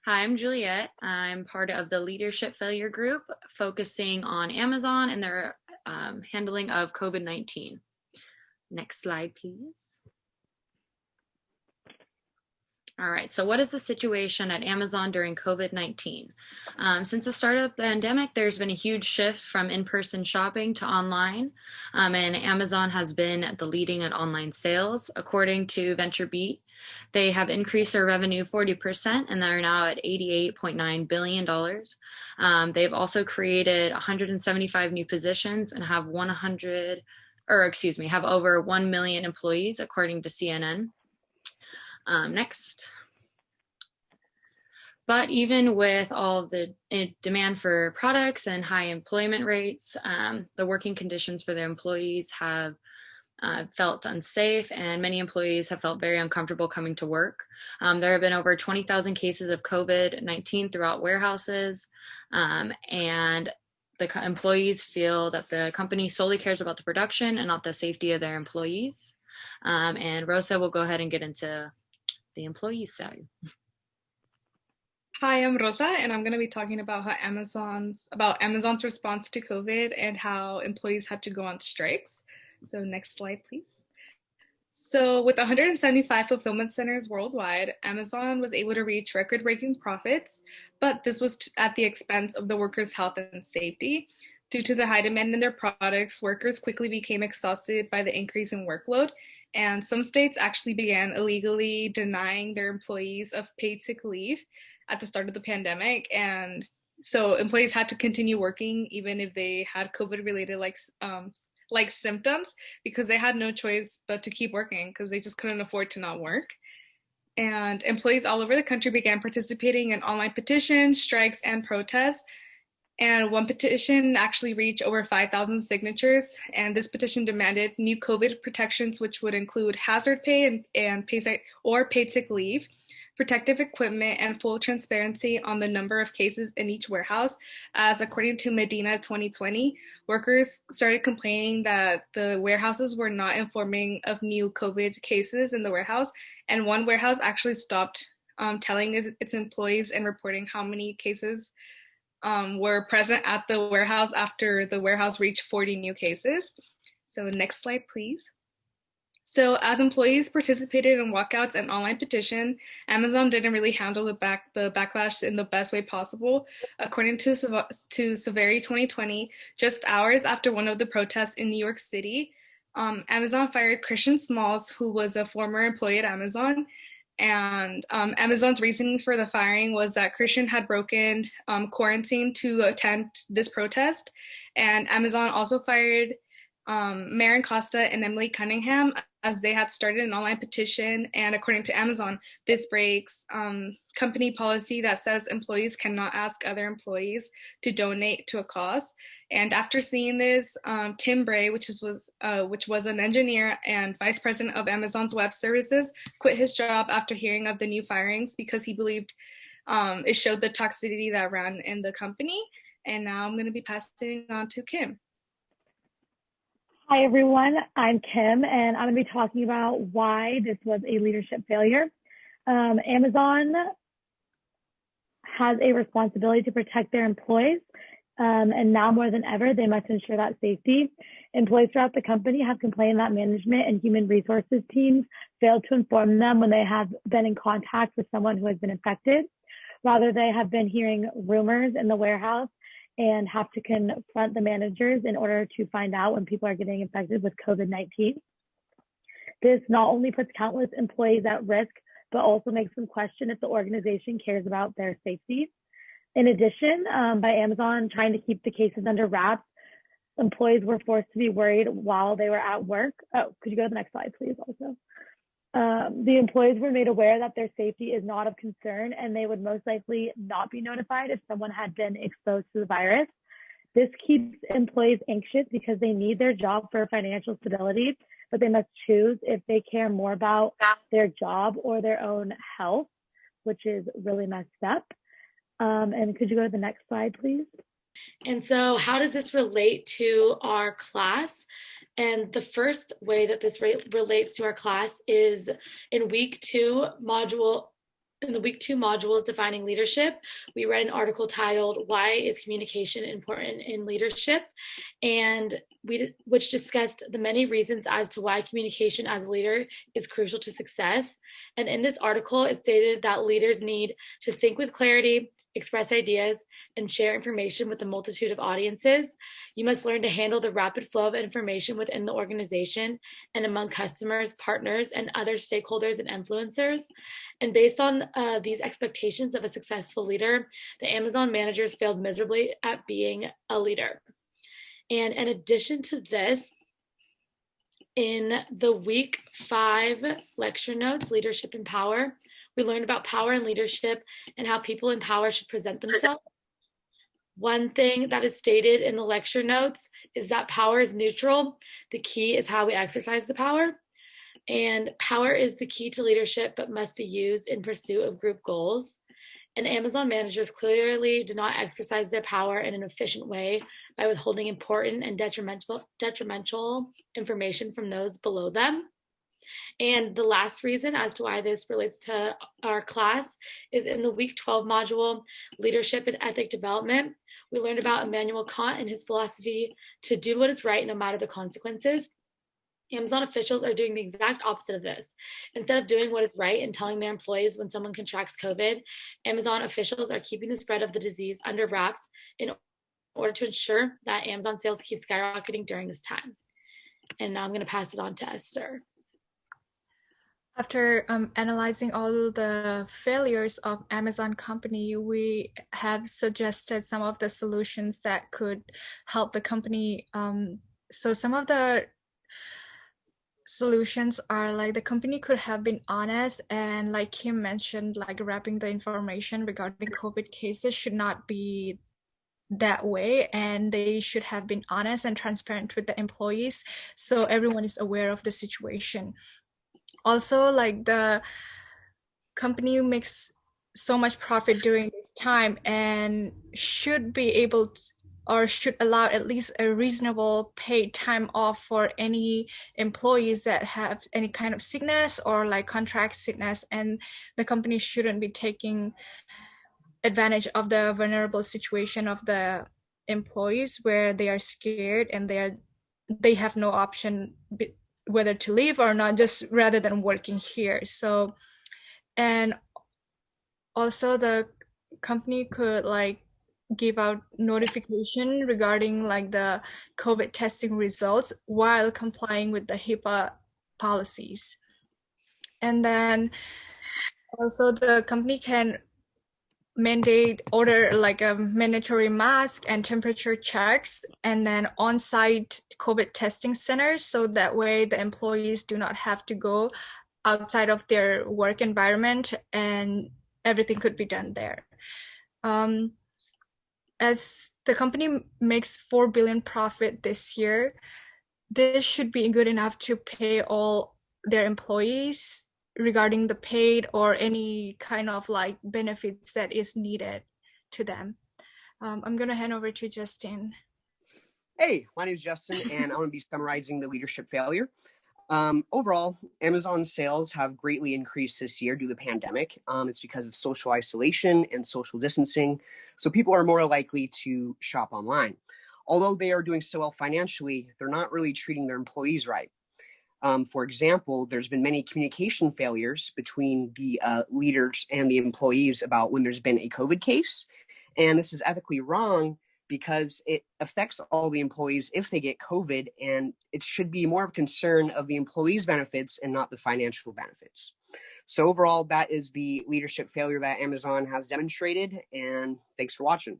Hi, I'm Juliet. I'm part of the Leadership Failure Group focusing on Amazon and their handling of COVID-19. Next slide, please. All right, so what is the situation at Amazon during COVID-19? Since the start of the pandemic, there's been a huge shift from in-person shopping to online, and Amazon has been the leading at online sales. According to VentureBeat, they have increased their revenue 40% and they're now at $88.9 billion. They've also created 175 new positions and have have over 1 million employees, according to CNN. Next. But even with all of the demand for products and high employment rates, the working conditions for their employees have felt unsafe, and many employees have felt very uncomfortable coming to work. There have been over 20,000 cases of COVID-19 throughout warehouses, and the employees feel that the company solely cares about the production and not the safety of their employees. And Rosa will go ahead and get into the employee side. Hi, I'm Rosa, and I'm going to be talking about Amazon's response to COVID and how employees had to go on strikes. So next slide, please. So with 175 fulfillment centers worldwide, Amazon was able to reach record-breaking profits, but this was at the expense of the workers' health and safety. Due to the high demand in their products, workers quickly became exhausted by the increase in workload, and some states actually began illegally denying their employees of paid sick leave at the start of the pandemic. And so employees had to continue working even if they had COVID-related like symptoms, because they had no choice but to keep working because they just couldn't afford to not work. And employees all over the country began participating in online petitions, strikes, and protests. And one petition actually reached over 5,000 signatures. And this petition demanded new COVID protections, which would include hazard pay and paid sick leave, protective equipment, and full transparency on the number of cases in each warehouse. As according to Medina 2020, workers started complaining that the warehouses were not informing of new COVID cases in the warehouse. And one warehouse actually stopped telling its employees and reporting how many cases were present at the warehouse after the warehouse reached 40 new cases. So next slide, please. So as employees participated in walkouts and online petition, Amazon didn't really handle the backlash in the best way possible. According to Severity 2020, just hours after one of the protests in New York City, Amazon fired Christian Smalls, who was a former employee at Amazon. And Amazon's reasons for the firing was that Christian had broken quarantine to attend this protest. And Amazon also fired Maren Costa and Emily Cunningham, as they had started an online petition. And according to Amazon, this breaks company policy that says employees cannot ask other employees to donate to a cause. And after seeing this, Tim Bray, which was an engineer and vice president of Amazon's web services, quit his job after hearing of the new firings because he believed it showed the toxicity that ran in the company. And now I'm going to be passing on to Kim. Hi, everyone. I'm Kim, and I'm going to be talking about why this was a leadership failure. Amazon has a responsibility to protect their employees, and now more than ever, they must ensure that safety. Employees throughout the company have complained that management and human resources teams failed to inform them when they have been in contact with someone who has been infected. Rather, they have been hearing rumors in the warehouse and have to confront the managers in order to find out when people are getting infected with COVID-19. This not only puts countless employees at risk, but also makes them question if the organization cares about their safety. In addition, by Amazon trying to keep the cases under wraps, employees were forced to be worried while they were at work. Oh, could you go to the next slide, please, also? The employees were made aware that their safety is not of concern, and they would most likely not be notified if someone had been exposed to the virus. This keeps employees anxious because they need their job for financial stability, but they must choose if they care more about their job or their own health, which is really messed up. And could you go to the next slide, please? And so how does this relate to our class? And the first way that this relates to our class is in week 2, module in the week 2 modules defining leadership, we read an article titled "Why is Communication Important in Leadership?" and which discussed the many reasons as to why communication as a leader is crucial to success. And in this article, it stated that leaders need to think with clarity, express ideas, and share information with a multitude of audiences. You must learn to handle the rapid flow of information within the organization and among customers, partners, and other stakeholders and influencers. And based on these expectations of a successful leader, the Amazon managers failed miserably at being a leader. And in addition to this, in the week 5 lecture notes, Leadership and Power, we learned about power and leadership and how people in power should present themselves. One thing that is stated in the lecture notes is that power is neutral. The key is how we exercise the power. And power is the key to leadership, but must be used in pursuit of group goals. And Amazon managers clearly do not exercise their power in an efficient way by withholding important and detrimental information from those below them. And the last reason as to why this relates to our class is in the week 12 module, Leadership and Ethic Development. We learned about Immanuel Kant and his philosophy to do what is right no matter the consequences. Amazon officials are doing the exact opposite of this. Instead of doing what is right and telling their employees when someone contracts COVID, Amazon officials are keeping the spread of the disease under wraps in order to ensure that Amazon sales keep skyrocketing during this time. And now I'm going to pass it on to Esther. After analyzing all the failures of Amazon company, we have suggested some of the solutions that could help the company. So some of the solutions are like the company could have been honest, and like Kim mentioned, like wrapping the information regarding COVID cases should not be that way, and they should have been honest and transparent with the employees so everyone is aware of the situation. Also, like the company makes so much profit during this time and should be able to, or should allow at least a reasonable paid time off for any employees that have any kind of sickness or like contract sickness, and the company shouldn't be taking advantage of the vulnerable situation of the employees where they are scared and they have no option whether to leave or not, just rather than working here. So, and also the company could like give out notification regarding like the COVID testing results while complying with the HIPAA policies. And then also the company can order like a mandatory mask and temperature checks, and then on-site COVID testing centers, so that way the employees do not have to go outside of their work environment and everything could be done there. As the company makes 4 billion profit this year, this should be good enough to pay all their employees regarding the paid or any kind of like benefits that is needed to them. I'm going to hand over to Justin. Hey, my name is Justin, and I'm going to be summarizing the leadership failure. Overall, Amazon sales have greatly increased this year due to the pandemic. It's because of social isolation and social distancing, so people are more likely to shop online. Although they are doing so well financially, they're not really treating their employees right. For example, there's been many communication failures between the leaders and the employees about when there's been a COVID case. And this is ethically wrong because it affects all the employees if they get COVID, and it should be more of a concern of the employees' benefits and not the financial benefits. So overall, that is the leadership failure that Amazon has demonstrated, and thanks for watching.